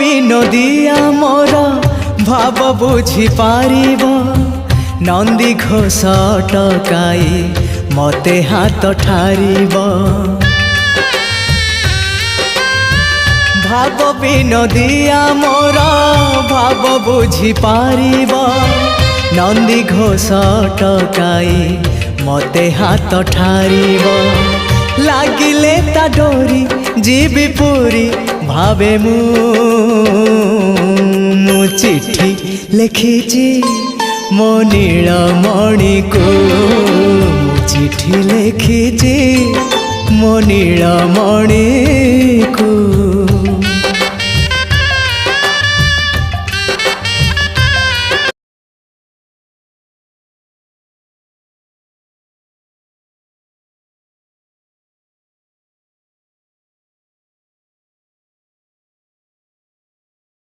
ବିନୋଦିଆ ମୋର ଭାବ ବୁଝି ପାରିବ ନନ୍ଦୀ ଘୋଷ ଟକାଇ ମତେ ହାତ ଠାରିବ ଭାବ ବିନୋଦିଆ ମୋର ଭାବ ବୁଝି ପାରିବ ନନ୍ଦୀ ଘୋଷ ଟକାଇ ମତେ ହାତ ଠାରିବ লাগিলে তা ডোরি ଯିବି ପୁରୀ ଭାବେ ମୁଁ ଚିଠି ଲେଖିଛି ମୋ ନୀଳମଣିକୁ ମୁଁ ଚିଠି ଲେଖିଛି ମୋ ନୀଳମଣିକୁ।